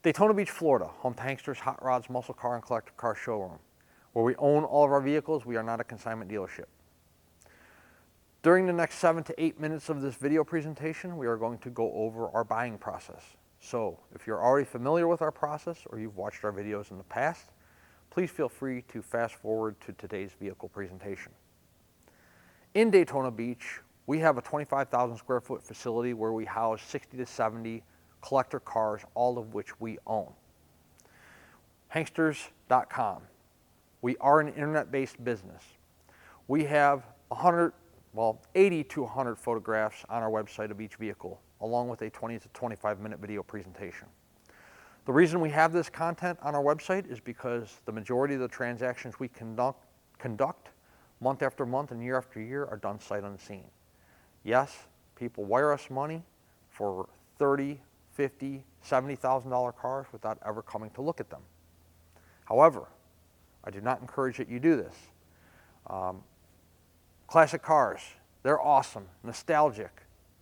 Daytona Beach, Florida, home to Hanksters, Hot Rods, Muscle Car, and Collector Car Showroom. Where we own all of our vehicles, we are not a consignment dealership. During the next 7 to 8 minutes of this video presentation, we are going to go over our buying process. So if you're already familiar with our process or you've watched our videos in the past, please feel free to fast forward to today's vehicle presentation. In Daytona Beach, we have a 25,000 square foot facility where we house 60 to 70 collector cars, all of which we own. Hanksters.com. We are an internet-based business. We have 80 to 100 photographs on our website of each vehicle, along with a 20 to 25 minute video presentation. The reason we have this content on our website is because the majority of the transactions we conduct month after month and year after year are done sight unseen. Yes, people wire us money for $30,000, $50,000, $70,000 cars without ever coming to look at them. However, I do not encourage that you do this. Classic cars, they're awesome, nostalgic,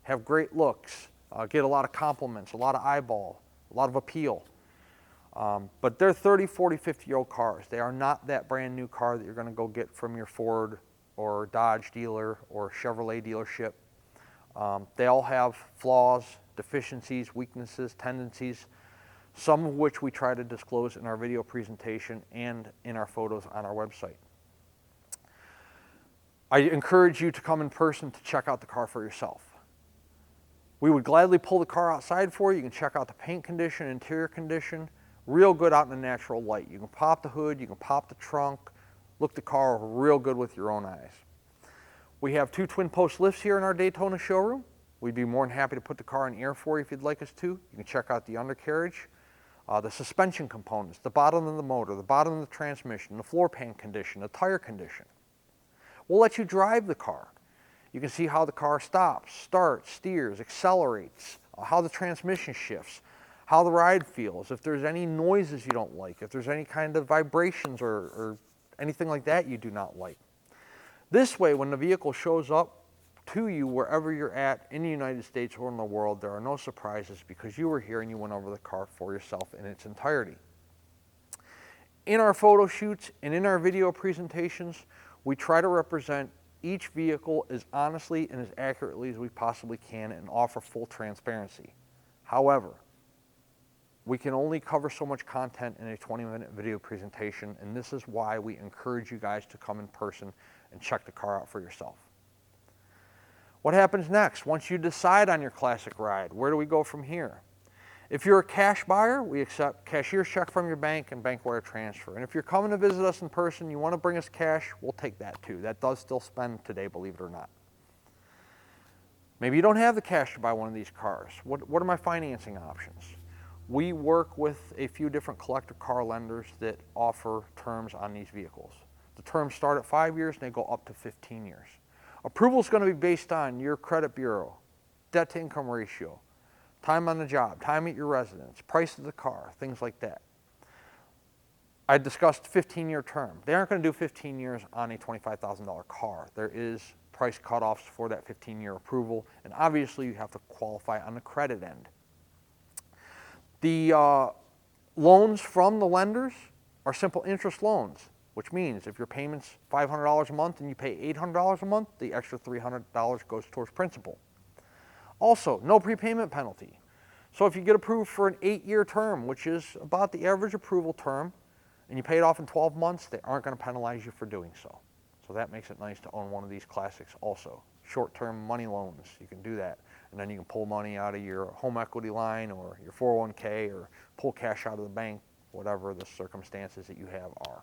have great looks, get a lot of compliments, a lot of eyeball, a lot of appeal. But they're 30, 40, 50-year-old cars. They are not that brand new car that you're going to go get from your Ford or Dodge dealer or Chevrolet dealership. They all have flaws, deficiencies, weaknesses, tendencies, some of which we try to disclose in our video presentation and in our photos on our website. I encourage you to come in person to check out the car for yourself. We would gladly pull the car outside for you. You can check out the paint condition, interior condition, real good out in the natural light. You can pop the hood, you can pop the trunk, look the car over real good with your own eyes. We have 2 twin post lifts here in our Daytona showroom. We'd be more than happy to put the car in air for you if you'd like us to. You can check out the undercarriage, the suspension components, the bottom of the motor, the bottom of the transmission, the floor pan condition, the tire condition. We'll let you drive the car. You can see how the car stops, starts, steers, accelerates, how the transmission shifts, how the ride feels, if there's any noises you don't like, if there's any kind of vibrations or anything like that you do not like. This way, when the vehicle shows up to you wherever you're at in the United States or in the world, there are no surprises because you were here and you went over the car for yourself in its entirety. In our photo shoots and in our video presentations, we try to represent each vehicle as honestly and as accurately as we possibly can and offer full transparency. However, we can only cover so much content in a 20-minute video presentation, and this is why we encourage you guys to come in person and check the car out for yourself. What happens next? Once you decide on your classic ride, where do we go from here? If you're a cash buyer, we accept cashier's check from your bank and bank wire transfer. And if you're coming to visit us in person, you want to bring us cash, we'll take that too. That does still spend today, believe it or not. Maybe you don't have the cash to buy one of these cars. What are my financing options? We work with a few different collector car lenders that offer terms on these vehicles. The terms start at 5 years and they go up to 15 years. Approval is going to be based on your credit bureau, debt to income ratio, time on the job, time at your residence, price of the car, things like that. I discussed 15-year term. They aren't going to do 15 years on a $25,000 car. There is price cutoffs for that 15-year approval, and obviously you have to qualify on the credit end. The loans from the lenders are simple interest loans, which means if your payment's $500 a month and you pay $800 a month, the extra $300 goes towards principal. Also, no prepayment penalty. So if you get approved for an 8-year term, which is about the average approval term, and you pay it off in 12 months, they aren't going to penalize you for doing so. So that makes it nice to own one of these classics also. Short-term money loans, you can do that. And then you can pull money out of your home equity line or your 401k or pull cash out of the bank, whatever the circumstances that you have are.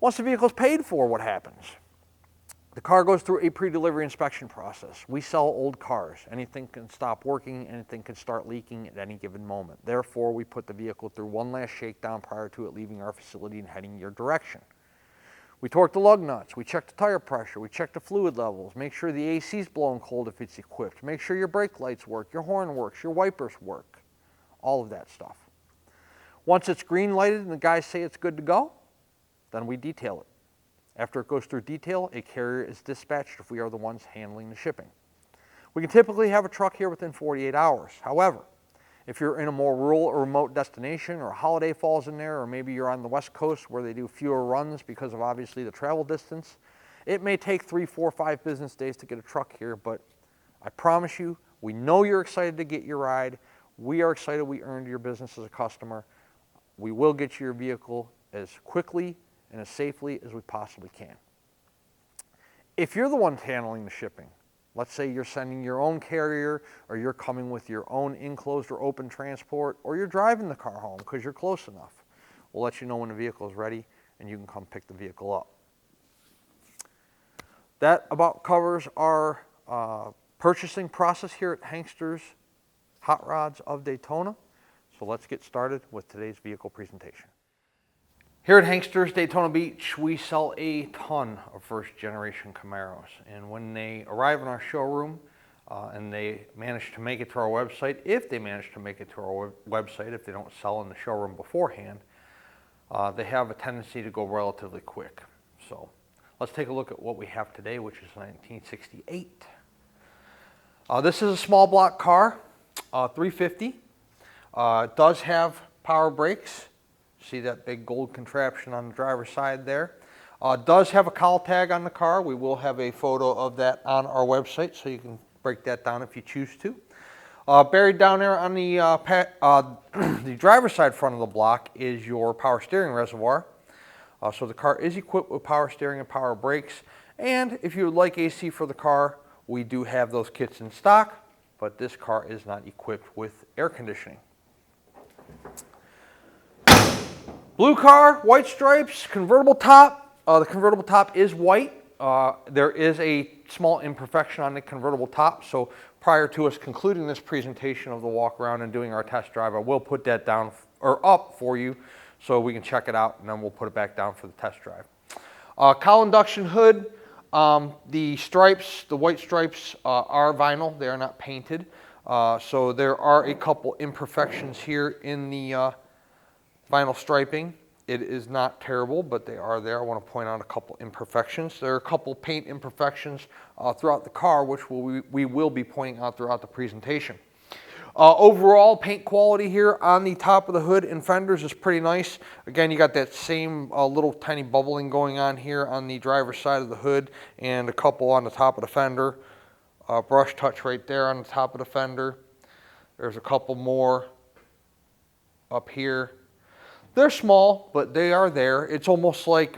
Once the vehicle is paid for, what happens? The car goes through a pre-delivery inspection process. We sell old cars. Anything can stop working, anything can start leaking at any given moment. Therefore, we put the vehicle through one last shakedown prior to it leaving our facility and heading your direction. We torque the lug nuts, we check the tire pressure, we check the fluid levels, make sure the AC is blowing cold if it's equipped, make sure your brake lights work, your horn works, your wipers work, all of that stuff. Once it's green lighted and the guys say it's good to go, then we detail it. After it goes through detail, a carrier is dispatched if we are the ones handling the shipping. We can typically have a truck here within 48 hours. However, If you're in a more rural or remote destination, or a holiday falls in there, or maybe you're on the West Coast where they do fewer runs because of obviously the travel distance, it may take 3, 4, 5 business days to get a truck here, but I promise you, we know you're excited to get your ride. We are excited we earned your business as a customer. We will get you your vehicle as quickly and as safely as we possibly can. If you're the one handling the shipping, let's say you're sending your own carrier, or you're coming with your own enclosed or open transport, or you're driving the car home because you're close enough, we'll let you know when the vehicle is ready and you can come pick the vehicle up. That about covers our purchasing process here at Hankster's Hot Rods of Daytona. So let's get started with today's vehicle presentation. Here at Hankster's Daytona Beach, we sell a ton of first generation Camaros. And when they arrive in our showroom and they manage to make it to our website, if they manage to make it to our website, if they don't sell in the showroom beforehand, they have a tendency to go relatively quick. So let's take a look at what we have today, which is 1968. This is a small block car, 350. It does have power brakes. See that big gold contraption on the driver's side there. Does have a cowl tag on the car. We will have a photo of that on our website, so you can break that down if you choose to. Buried down there on the, the driver's side front of the block is your power steering reservoir. So the car is equipped with power steering and power brakes. And if you would like AC for the car, we do have those kits in stock, but this car is not equipped with air conditioning. Blue car, white stripes, convertible top. The convertible top is white. There is a small imperfection on the convertible top, so prior to us concluding this presentation of the walk around and doing our test drive, I will put that down or up for you so we can check it out, and then we'll put it back down for the test drive. Cowl induction hood. The stripes, the white stripes are vinyl. They are not painted. So there are a couple imperfections here in the vinyl striping. It is not terrible, but they are there. I want to point out a couple imperfections. There are a couple paint imperfections throughout the car, which we will be pointing out throughout the presentation. Overall paint quality here on the top of the hood and fenders is pretty nice. Again, you got that same little tiny bubbling going on here on the driver's side of the hood, and a couple on the top of the fender. Brush touch right there on the top of the fender. There's a couple more up here. They're small, but they are there. It's almost like,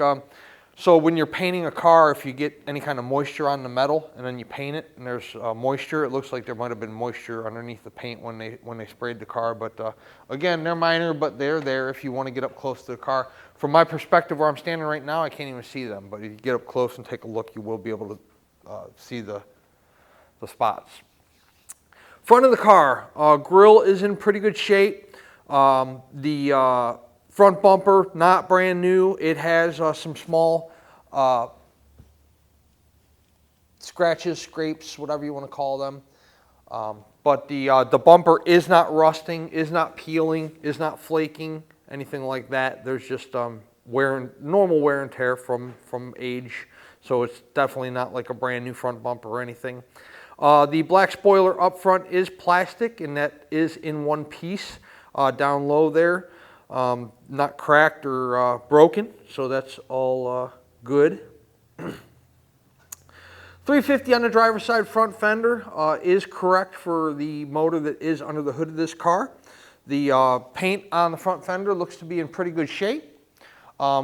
so when you're painting a car, if you get any kind of moisture on the metal and then you paint it and there's moisture, it looks like there might have been moisture underneath the paint when they sprayed the car. But again, they're minor, but they're there if you want to get up close to the car. From my perspective, where I'm standing right now, I can't even see them. But if you get up close and take a look, you will be able to see the spots. Front of the car, grille is in pretty good shape. The front bumper, not brand new. It has some small scratches, scrapes, whatever you want to call them. But the bumper is not rusting, is not peeling, is not flaking, anything like that. There's just normal wear and tear from age. So it's definitely not like a brand new front bumper or anything. The black spoiler up front is plastic, and that is in one piece down low there. Not cracked or broken, so that's all good. 350 on the driver's side front fender is correct for the motor that is under the hood of this car. The paint on the front fender looks to be in pretty good shape.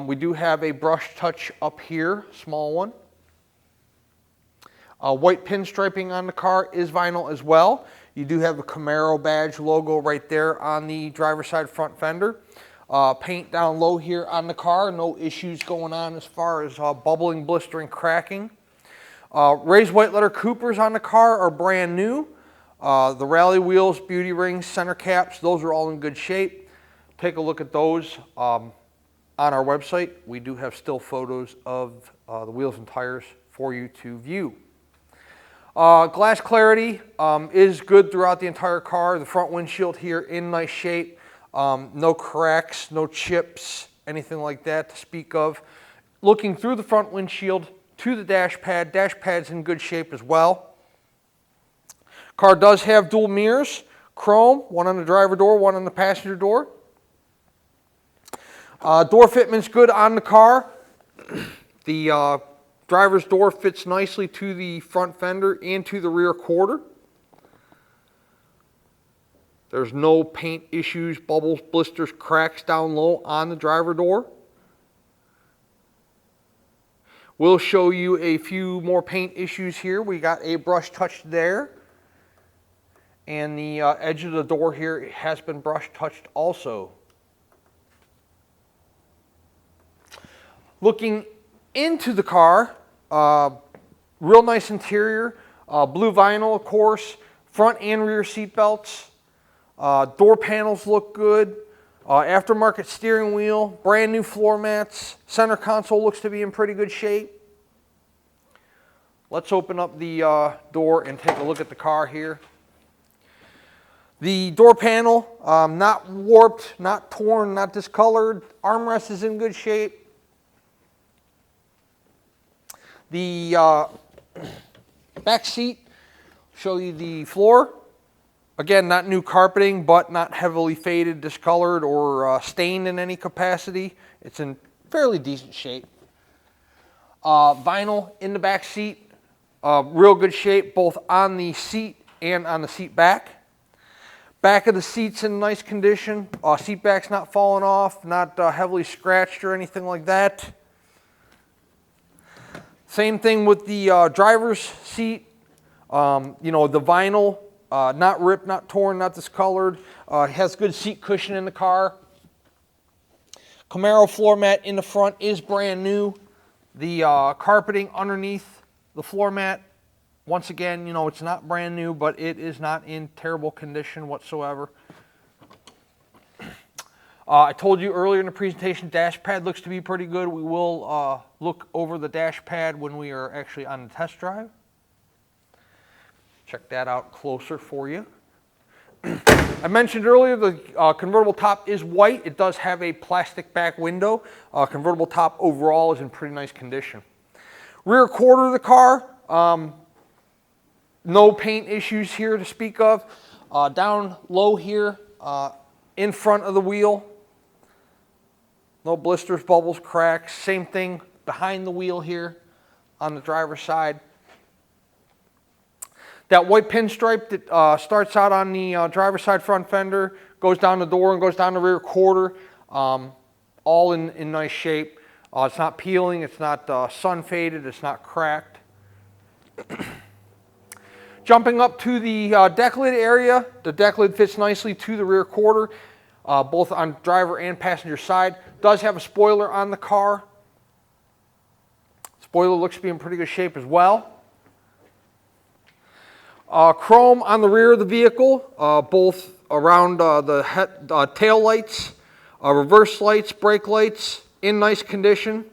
We do have a brush touch up here, small one. White pinstriping on the car is vinyl as well. You do have a Camaro badge logo right there on the driver's side front fender. Paint down low here on the car, no issues going on as far as bubbling, blistering, cracking. Raised white letter Coopers on the car are brand new. The rally wheels, beauty rings, center caps, those are all in good shape. Take a look at those on our website. We do have still photos of the wheels and tires for you to view. Glass clarity is good throughout the entire car. The front windshield here in nice shape. No cracks, no chips, anything like that to speak of. Looking through the front windshield to the dash pad's in good shape as well. Car does have dual mirrors, Chrome, one on the driver door, one on the passenger door. Door fitment's good on the car. The driver's door fits nicely to the front fender and to the rear quarter. There's no paint issues, bubbles, blisters, cracks down low on the driver door. We'll show you a few more paint issues here. We got a brush touch there. And the edge of the door here has been brush touched also. Looking into the car, real nice interior, blue vinyl of course, front and rear seat belts. Door panels look good. Aftermarket steering wheel, brand new floor mats. Center console looks to be in pretty good shape. Let's open up the door and take a look at the car here. The door panel, not warped, not torn, not discolored. Armrest is in good shape. The back seat, show you the floor. Again, not new carpeting, but not heavily faded, discolored, or stained in any capacity. It's in fairly decent shape. Vinyl in the back seat, real good shape, both on the seat and on the seat back. Back of the seat's in nice condition. Seat back's not falling off, not heavily scratched or anything like that. Same thing with the driver's seat. You know, the vinyl, not ripped, not torn, not discolored. Has good seat cushion in the car. Camaro floor mat in the front is brand new. The carpeting underneath the floor mat, once again, you know, it's not brand new, but it is not in terrible condition whatsoever. I told you earlier in the presentation, dash pad looks to be pretty good. We will look over the dash pad when we are actually on the test drive. Check that out closer for you. I mentioned earlier the convertible top is white. It does have a plastic back window. Convertible top overall is in pretty nice condition. Rear quarter of the car, no paint issues here to speak of. Down low here, in front of the wheel, no blisters, bubbles, cracks. Same thing behind the wheel here on the driver's side. That white pinstripe that starts out on the driver's side front fender, goes down the door and goes down the rear quarter, all in nice shape. It's not peeling, it's not sun faded, it's not cracked. Jumping up to the deck lid area, the deck lid fits nicely to the rear quarter, both on driver and passenger side. Does have a spoiler on the car. Spoiler looks to be in pretty good shape as well. Chrome on the rear of the vehicle, both around the tail lights, reverse lights, brake lights, in nice condition.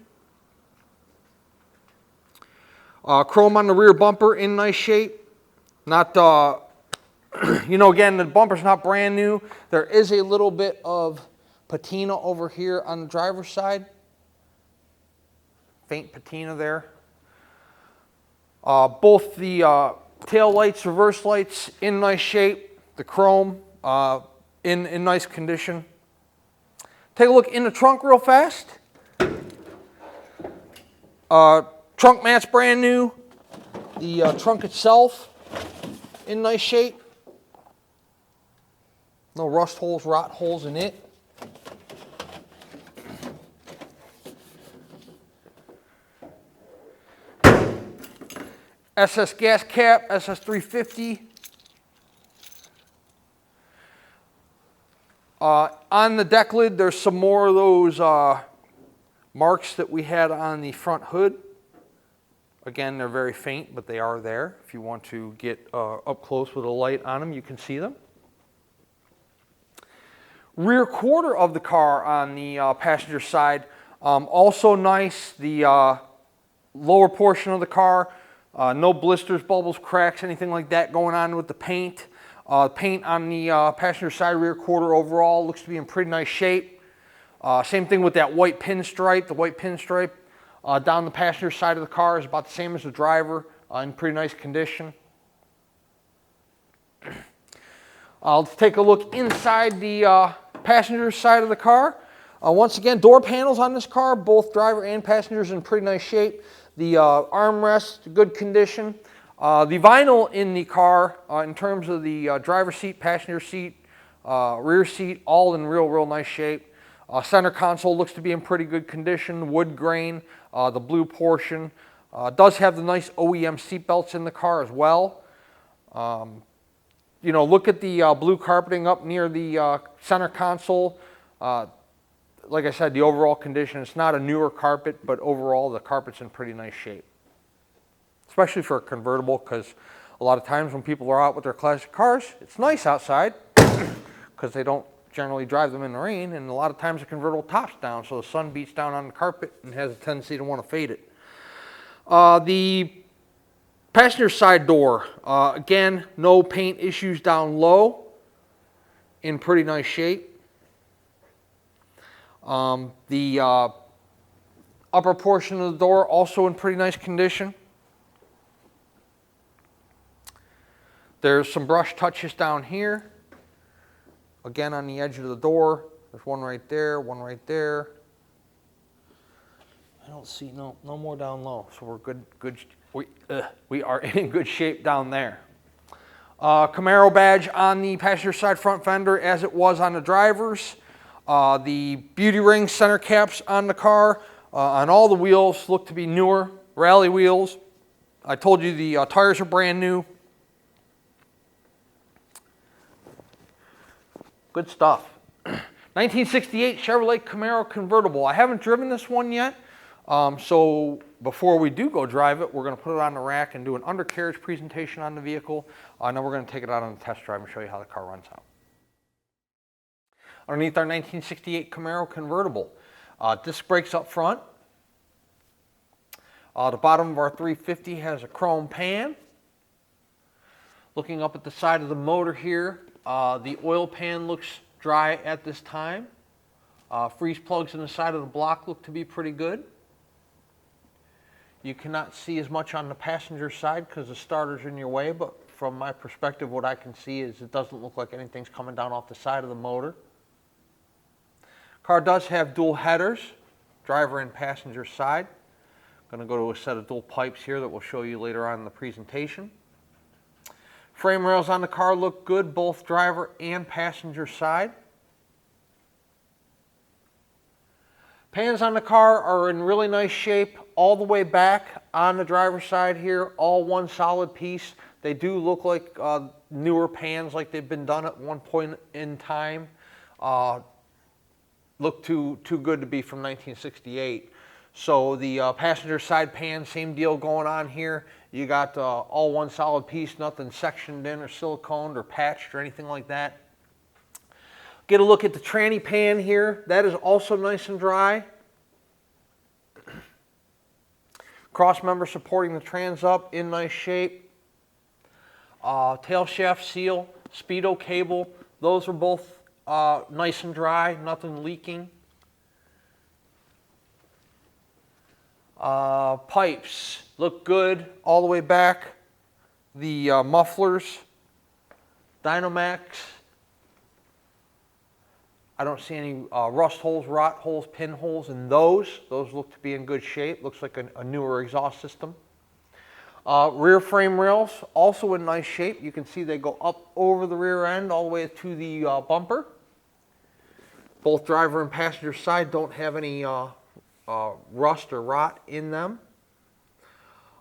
Chrome on the rear bumper in nice shape. Not, you know, again, the bumper's not brand new. There is a little bit of patina over here on the driver's side. Faint patina there. Both the tail lights, reverse lights in nice shape. The chrome in nice condition. Take a look in the trunk real fast. Trunk mat's brand new. The trunk itself in nice shape. No rust holes, rot holes in it. SS gas cap, SS 350. On the deck lid, there's some more of those marks that we had on the front hood. Again, they're very faint, but they are there. If you want to get up close with a light on them, you can see them. Rear quarter of the car on the passenger side, also nice. The lower portion of the car, no blisters, bubbles, cracks, anything like that going on with the paint. Paint on the passenger side rear quarter overall looks to be in pretty nice shape. Same thing with that white pinstripe. The white pinstripe down the passenger side of the car is about the same as the driver, in pretty nice condition. Let's take a look inside the passenger side of the car. Once again, door panels on this car, both driver and passengers in pretty nice shape. The armrest, good condition. The vinyl in the car, in terms of the driver's seat, passenger seat, rear seat, all in real nice shape. Center console looks to be in pretty good condition. Wood grain, the blue portion. Does have the nice OEM seat belts in the car as well. You know, look at the blue carpeting up near the center console. Like I said, the overall condition, it's not a newer carpet, but overall the carpet's in pretty nice shape. Especially for a convertible, because a lot of times when people are out with their classic cars, it's nice outside because they don't generally drive them in the rain, and a lot of times the convertible tops down, so the sun beats down on the carpet and has a tendency to want to fade it. The passenger side door, again, no paint issues down low, in pretty nice shape. The upper portion of the door also in pretty nice condition. There's some brush touches down here. Again, on the edge of the door. There's one right there, one right there. I don't see no more down low, so we're good. We are in good shape down there. Camaro badge on the passenger side front fender as it was on the driver's. The beauty ring center caps on the car, on all the wheels look to be newer, rally wheels. I told you the tires are brand new. Good stuff. 1968 Chevrolet Camaro convertible. I haven't driven this one yet, so before we do go drive it, we're going to put it on the rack and do an undercarriage presentation on the vehicle. And then we're going to take it out on the test drive and show you how the car runs out. Underneath our 1968 Camaro convertible, disc brakes up front. The bottom of our 350 has a chrome pan. Looking up at the side of the motor here, the oil pan looks dry at this time. Freeze plugs in the side of the block look to be pretty good. You cannot see as much on the passenger side because the starter's in your way, but from my perspective, what I can see is it doesn't look like anything's coming down off the side of the motor. Car does have dual headers, driver and passenger side. I'm going to go to a set of dual pipes here that we'll show you later on in the presentation. Frame rails on the car look good, both driver and passenger side. Pans on the car are in really nice shape all the way back on the driver's side here, all one solid piece. They do look like newer pans, like they've been done at one point in time. Look too good to be from 1968. So the passenger side pan, same deal going on here. You got all one solid piece, nothing sectioned in or siliconed or patched or anything like that. Get a look at the tranny pan here. That is also nice and dry. Cross member supporting the trans up in nice shape. Tail shaft seal, speedo cable, those are both nice and dry, nothing leaking. Pipes look good all the way back. The mufflers, Dynamax. I don't see any rust holes, rot holes, pinholes in those. Those look to be in good shape. Looks like a newer exhaust system. Rear frame rails also in nice shape. You can see they go up over the rear end all the way to the bumper. Both driver and passenger side don't have any rust or rot in them.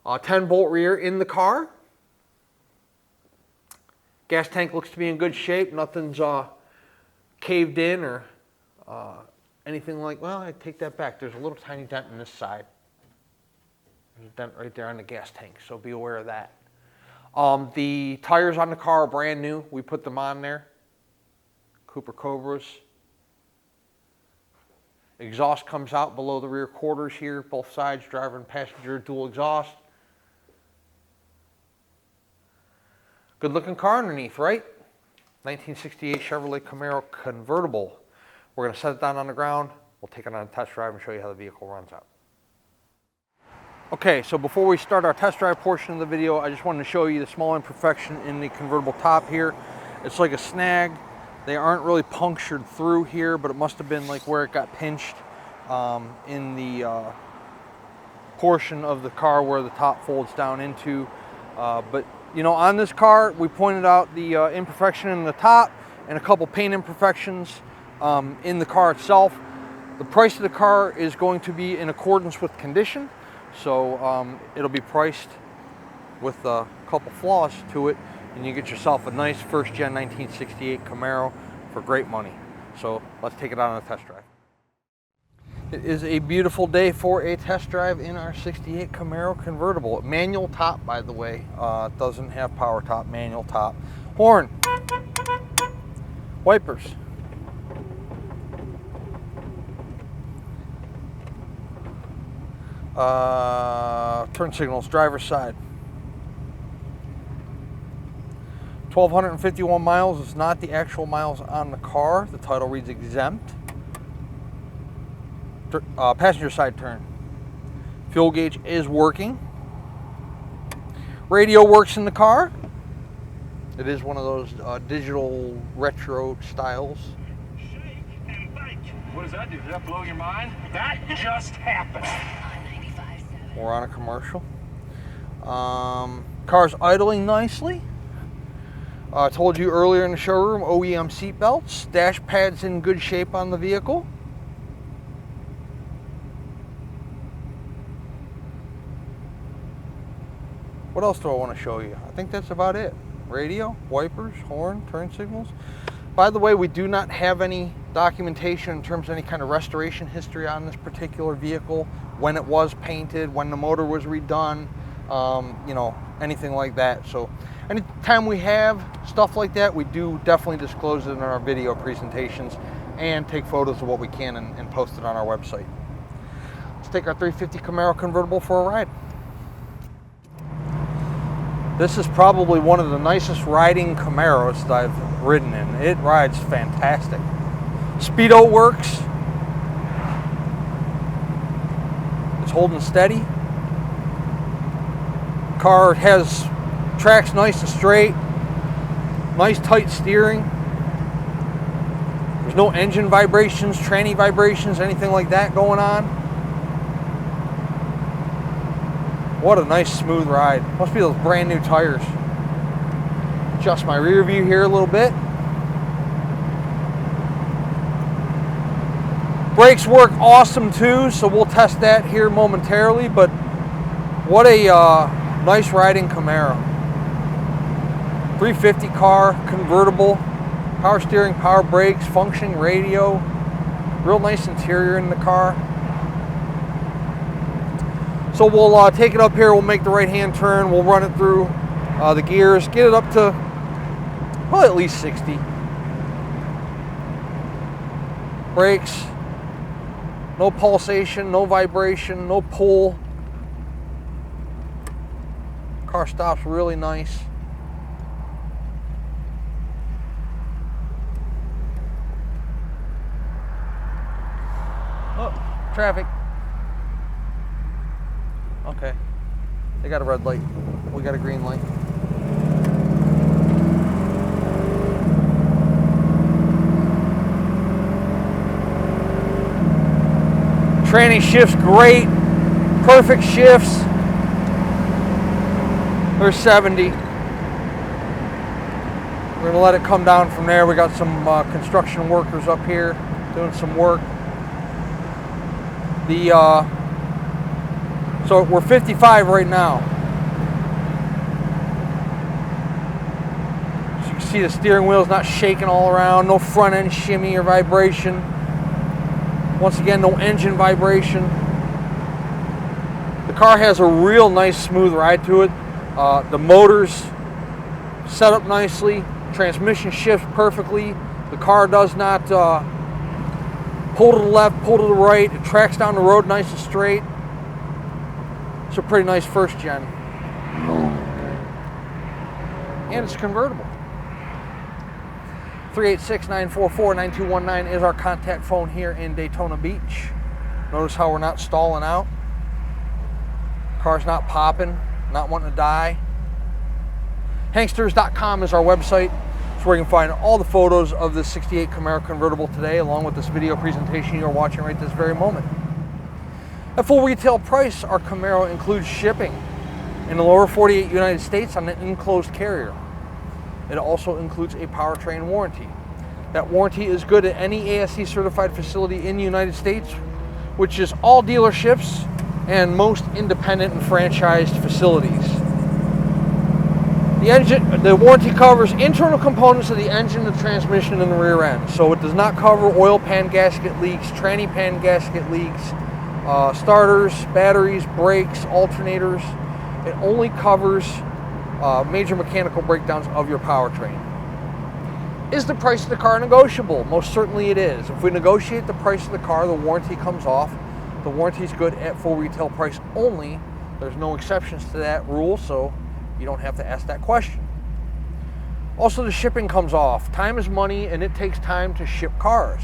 10-bolt rear in the car. Gas tank looks to be in good shape. Nothing's caved in or anything like, well, I take that back. There's a little tiny dent in this side. There's a dent right there on the gas tank, so be aware of that. The tires on the car are brand new. We put them on there. Cooper Cobras. Exhaust comes out below the rear quarters here, both sides, driver and passenger dual exhaust. Good looking car underneath, right? 1968 Chevrolet Camaro convertible. We're going to set it down on the ground. We'll take it on a test drive and show you how the vehicle runs out. Okay, so before we start our test drive portion of the video, I just wanted to show you the small imperfection in the convertible top here. It's like a snag. They aren't really punctured through here, but it must have been like where it got pinched in the portion of the car where the top folds down into. But you know, on this car, we pointed out the imperfection in the top and a couple paint imperfections in the car itself. The price of the car is going to be in accordance with condition, so it'll be priced with a couple flaws to it, and you get yourself a nice first-gen 1968 Camaro for great money. So let's take it out on a test drive. It is a beautiful day for a test drive in our 68 Camaro convertible. Manual top, by the way. It doesn't have power top, manual top. Horn. Wipers. Turn signals, driver's side. 1,251 miles is not the actual miles on the car. The title reads exempt. Passenger side turn. Fuel gauge is working. Radio works in the car. It is one of those digital retro styles. Shake and bake. What does that do? Did that blow your mind? That just happened. We're on a commercial. Car's idling nicely. I told you earlier in the showroom, OEM seat belts. Dash pad's in good shape on the vehicle. What else do I want to show you? I think that's about it. Radio, wipers, horn, turn signals. By the way, we do not have any documentation in terms of any kind of restoration history on this particular vehicle, when it was painted, when the motor was redone, you know, anything like that. So anytime we have stuff like that, we do definitely disclose it in our video presentations and take photos of what we can and post it on our website. Let's take our 350 Camaro convertible for a ride. This is probably one of the nicest riding Camaros that I've ridden in. It rides fantastic. Speedo works. It's holding steady. Car has tracks nice and straight. Nice tight steering. There's no engine vibrations, tranny vibrations, anything like that going on. What a nice smooth ride. Must be those brand new tires. Adjust my rear view here a little bit. Brakes work awesome too, so we'll test that here momentarily, but what a nice riding Camaro. 350 car, convertible, power steering, power brakes, functioning radio, real nice interior in the car. So we'll take it up here, we'll make the right-hand turn, we'll run it through the gears, get it up to, well, at least 60. Brakes, no pulsation, no vibration, no pull. Car stops really nice. Oh, traffic. Okay, they got a red light. We got a green light. Tranny shifts great, perfect shifts. There's 70. We're gonna let it come down from there. We got some construction workers up here doing some work. So we're 55 right now. So you can see the steering wheel's not shaking all around, no front end shimmy or vibration. Once again, no engine vibration. The car has a real nice smooth ride to it. The motor's set up nicely. Transmission shifts perfectly. The car does not pull to the left, pull to the right. It tracks down the road nice and straight. It's a pretty nice first gen. And it's convertible. 386-944-9219 is our contact phone here in Daytona Beach. Notice how we're not stalling out. Car's not popping, not wanting to die. Hanksters.com is our website. It's It's where you can find all the photos of this 68 Camaro convertible today, along with this video presentation you're watching right this very moment. At full retail price, our Camaro includes shipping in the lower 48 United States on an enclosed carrier. It also includes a powertrain warranty. That warranty is good at any ASE certified facility in the United States, which is all dealerships and most independent and franchised facilities. The warranty covers internal components of the engine, the transmission, and the rear end. So it does not cover oil pan gasket leaks, tranny pan gasket leaks, starters, batteries, brakes, alternators. It only covers major mechanical breakdowns of your powertrain. Is the price of the car negotiable? Most certainly it is. If we negotiate the price of the car, the warranty comes off. The warranty is good at full retail price only. There's no exceptions to that rule, so you don't have to ask that question. Also, the shipping comes off. Time is money, and it takes time to ship cars.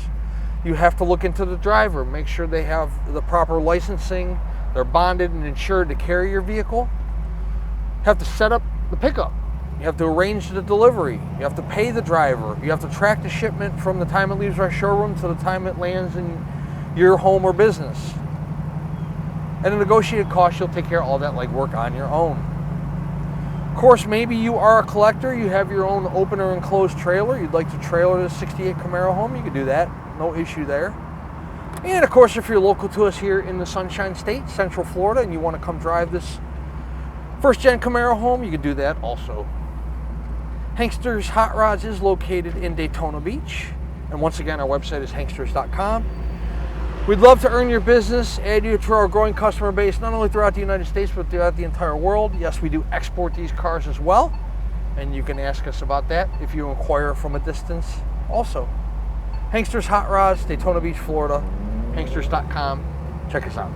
You have to look into the driver, make sure they have the proper licensing, they're bonded and insured to carry your vehicle. You have to set up the pickup. You have to arrange the delivery. You have to pay the driver. You have to track the shipment from the time it leaves our showroom to the time it lands in your home or business. At a negotiated cost, you'll take care of all that legwork on your own. Of course, maybe you are a collector, you have your own open or enclosed trailer, you'd like to trailer this 68 Camaro home, you can do that, no issue there. And of course, if you're local to us here in the Sunshine State, Central Florida, and you want to come drive this first-gen Camaro home, you can do that also. Hankster's Hot Rods is located in Daytona Beach, and once again, our website is hanksters.com. We'd love to earn your business, add you to our growing customer base, not only throughout the United States, but throughout the entire world. Yes, we do export these cars as well, and you can ask us about that if you inquire from a distance also. Hankster's Hot Rods, Daytona Beach, Florida, hanksters.com. Check us out.